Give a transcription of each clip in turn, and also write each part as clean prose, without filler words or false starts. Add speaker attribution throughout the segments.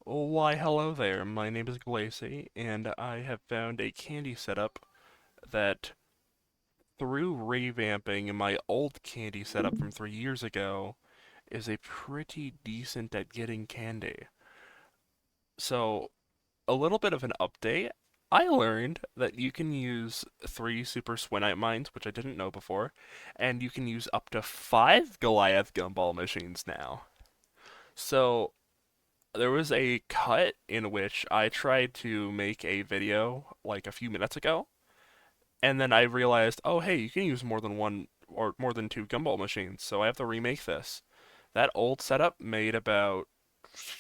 Speaker 1: Why, hello there. My name is Glacy, and I have found a candy setup that, through revamping my old candy setup from 3 years ago, is a pretty decent at getting candy. So, a little bit of an update. I learned that you can use 3 super Swinite mines, which I didn't know before, and you can use up to 5 Goliath gumball machines now. So, there was a cut in which I tried to make a video like a few minutes ago, and then I realized, oh hey, you can use more than one or more than 2 gumball machines, so I have to remake this. That old setup made about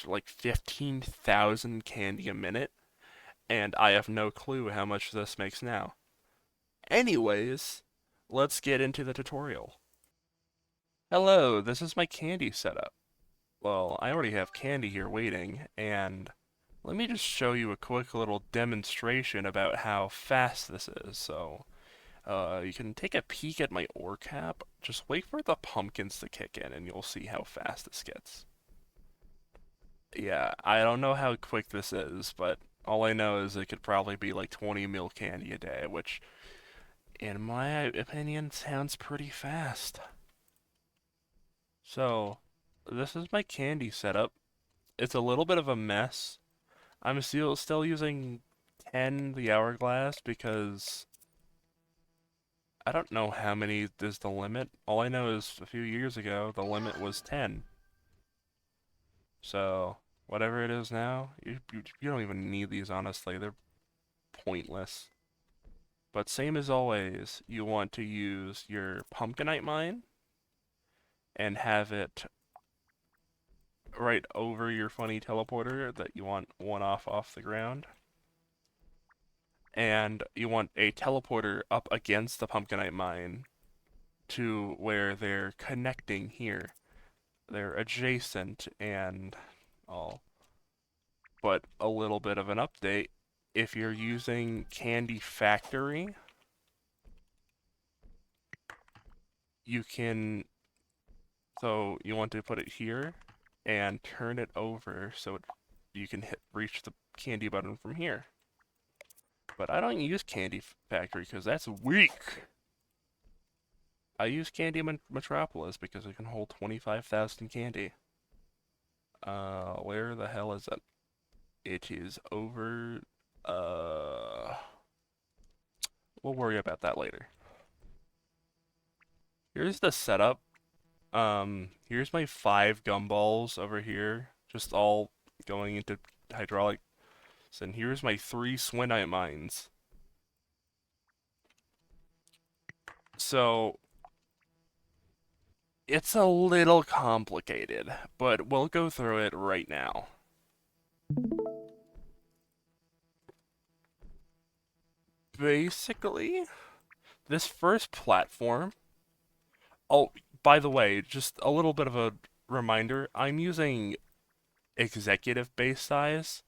Speaker 1: like 15,000 candy a minute, and I have no clue how much this makes now. Anyways, let's get into the tutorial. Hello, this is my candy setup. Well, I already have candy here waiting, and let me just show you a quick little demonstration about how fast this is. So, you can take a peek at my ore cap. Just wait for the pumpkins to kick in, and you'll see how fast this gets. Yeah, I don't know how quick this is, but all I know is it could probably be like 20 mil candy a day, which, in my opinion, sounds pretty fast. So, this is my candy setup. It's a little bit of a mess. I'm still using 10 the hourglass because I don't know how many is the limit. All I know is a few years ago the limit was 10. So whatever it is now, you don't even need these honestly. They're pointless. But same as always, you want to use your pumpkinite mine and have it right over your funny teleporter that you want one off the ground. And you want a teleporter up against the pumpkinite mine to where they're connecting here. They're adjacent and all. But a little bit of an update. If you're using Candy Factory, you can, so you want to put it here and turn it over so you can reach the candy button from here. But I don't use Candy Factory because that's weak. I use Candy Metropolis because it can hold 25,000 candy. Where the hell is it? It is over. Uh, we'll worry about that later. Here's the setup. Here's my 5 gumballs over here, just all going into hydraulics, and here's my 3 Swinite mines. So it's a little complicated, but we'll go through it right now. Basically, this first platform. Oh, by the way, just a little bit of a reminder, I'm using executive base size,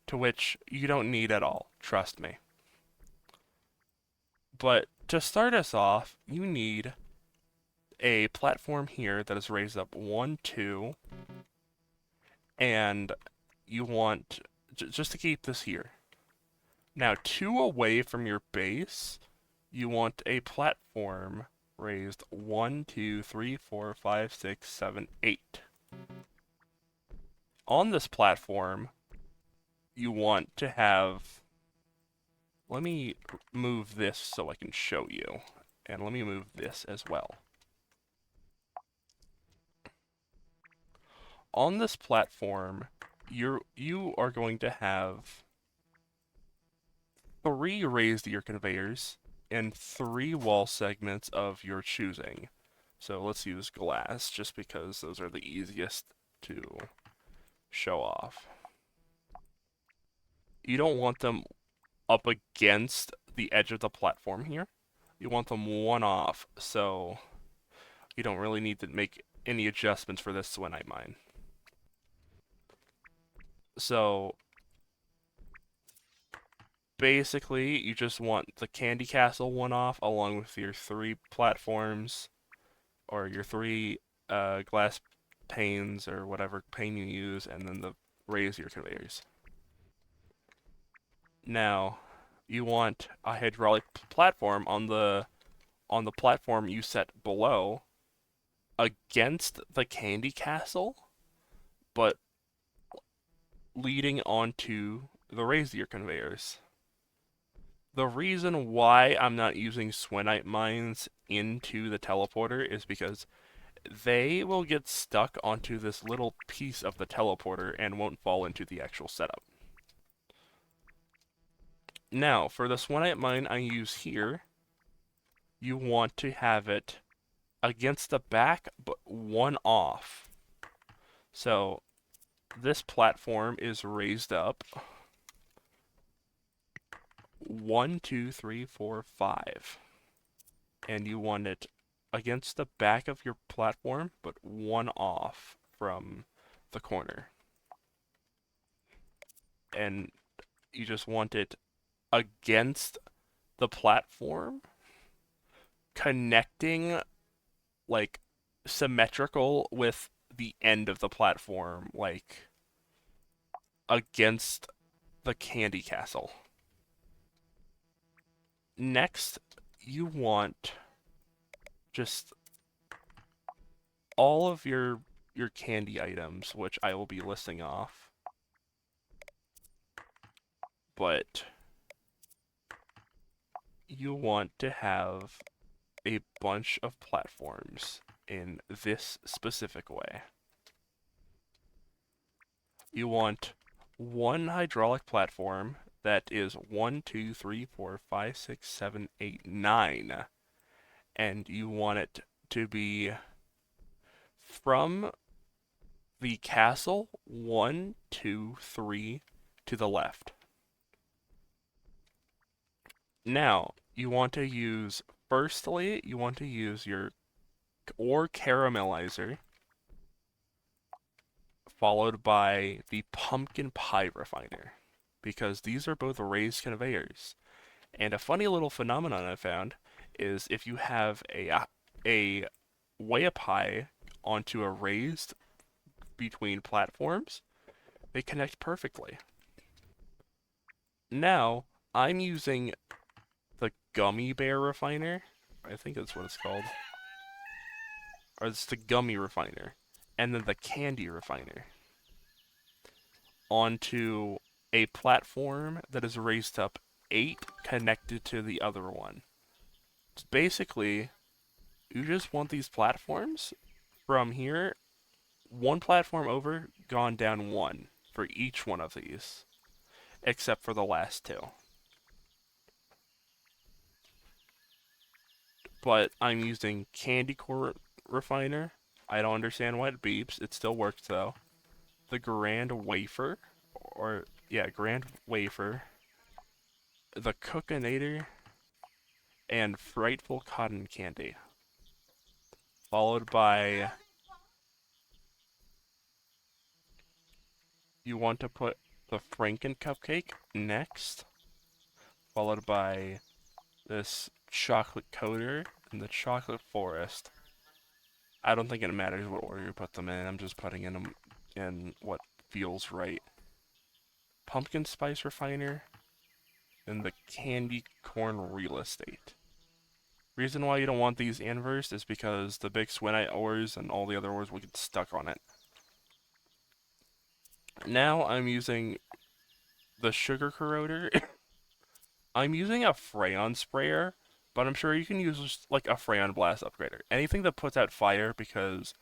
Speaker 1: to which you don't need at all, trust me. But to start us off, you need a platform here that is raised up 1, 2, and you want, just to keep this here. Now, 2 away from your base, you want a platform raised 1, 2, 3, 4, 5, 6, 7, 8. On this platform, you want to have, let me move this so I can show you, and let me move this as well. On this platform, you are going to have 3 raised ear conveyors and 3 wall segments of your choosing. So let's use glass just because those are the easiest to show off. You don't want them up against the edge of the platform here. You want them one off, so you don't really need to make any adjustments for this Swinite mine. So basically, you just want the Candy Castle one off along with your 3 platforms or your 3 glass panes or whatever pane you use, and then the raise your conveyors. Now, you want a hydraulic platform on the platform you set below against the candy castle, but leading onto the raise conveyors. The reason why I'm not using Swinite mines into the teleporter is because they will get stuck onto this little piece of the teleporter and won't fall into the actual setup. Now, for the Swinite mine I use here, you want to have it against the back, but one off. So, this platform is raised up 1, 2, 3, 4, 5. And you want it against the back of your platform, but one off from the corner. And you just want it against the platform, connecting like symmetrical with the end of the platform, like against the candy castle. Next, you want just all of your candy items, which I will be listing off. But you want to have a bunch of platforms in this specific way. You want one hydraulic platform that is 1, 2, 3, 4, 5, 6, 7, 8, 9. And you want it to be from the castle 1, 2, 3 to the left. Now, firstly, you want to use your ore caramelizer, followed by the pumpkin pie refiner, because these are both raised conveyors. And a funny little phenomenon I found is if you have a way up high onto a raised between platforms, they connect perfectly. Now, I'm using the gummy bear refiner. I think that's what it's called. Or it's the gummy refiner. And then the candy refiner. Onto a platform that is raised up 8 connected to the other one. It's basically, you just want these platforms from here, one platform over, gone down 1 for each one of these, except for the last 2. But I'm using candy core refiner. I don't understand why it beeps. It still works though. The grand wafer, grand wafer. The cookinator, and frightful cotton candy. Followed by, you want to put the Franken cupcake next, followed by this chocolate coater and the chocolate forest. I don't think it matters what order you put them in. I'm just putting in them in what feels right. Pumpkin spice refiner and the candy corn real estate. Reason why you don't want these inversed is because the big swinite ores and all the other ores will get stuck on it. Now I'm using the sugar corroder. I'm using a Freon sprayer, but I'm sure you can use just like a Freon blast upgrader. Anything that puts out fire, because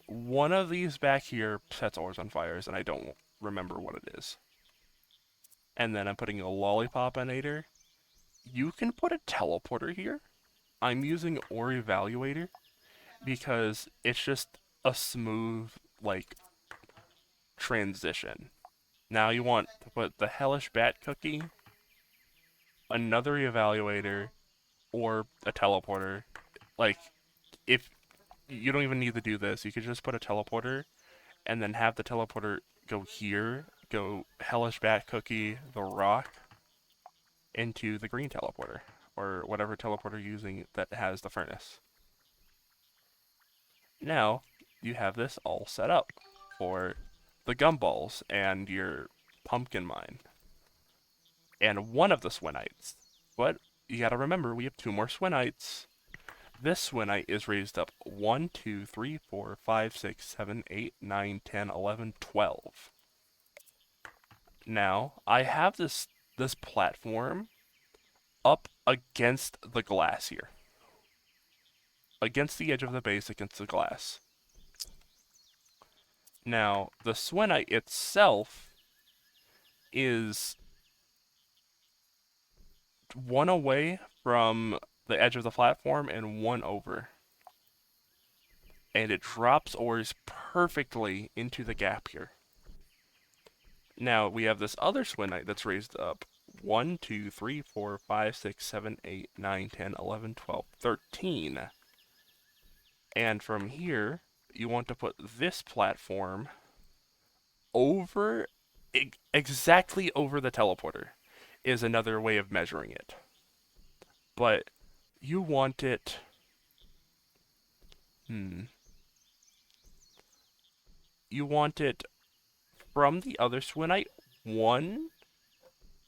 Speaker 1: one of these back here sets ores on fires, and I don't remember what it is. And then I'm putting a lollipopinator. You can put a teleporter here. I'm using ore evaluator because it's just a smooth, like, transition. Now you want to put the hellish bat cookie, another evaluator, or a teleporter. Like, if you don't even need to do this, you could just put a teleporter and then have the teleporter go here, go hellish bat cookie, the rock, into the green teleporter, or whatever teleporter you're using that has the furnace. Now, you have this all set up for the gumballs and your pumpkin mine and one of the swinites. But you gotta remember, we have two more swinites. This swinite is raised up 1, 2, 3, 4, 5, 6, 7, 8, 9, 10, 11, 12. Now, I have this platform up against the glass here. Against the edge of the base against the glass. Now, the swinite itself is one away from the edge of the platform and one over. And it drops ores perfectly into the gap here. Now we have this other swinite that's raised up 1, 2, 3, 4, 5, 6, 7, 8, 9, 10, 11, 12, 13. And from here, you want to put this platform over, exactly over the teleporter, is another way of measuring it. But you want it, you want it from the other swinite, one,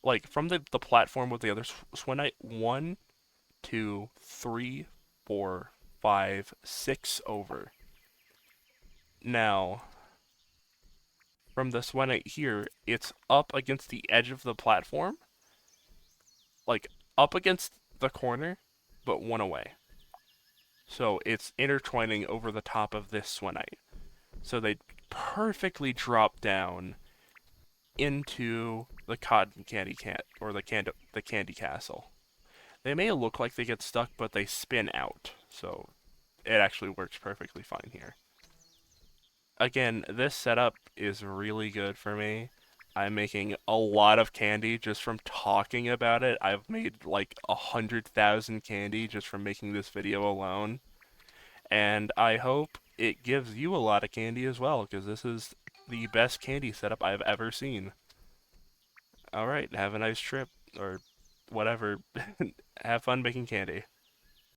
Speaker 1: like from the platform with the other swinite, 1, 2, 3, 4, 5, 6 over. Now, from this one right here, it's up against the edge of the platform, like up against the corner, but one away. So it's intertwining over the top of this swenite. So they perfectly drop down into the cotton candy or the candy castle. They may look like they get stuck, but they spin out. So it actually works perfectly fine here. Again, this setup is really good for me. I'm making a lot of candy just from talking about it. I've made like 100,000 candy just from making this video alone. And I hope it gives you a lot of candy as well, because this is the best candy setup I've ever seen. Alright, have a nice trip, or whatever. Have fun making candy.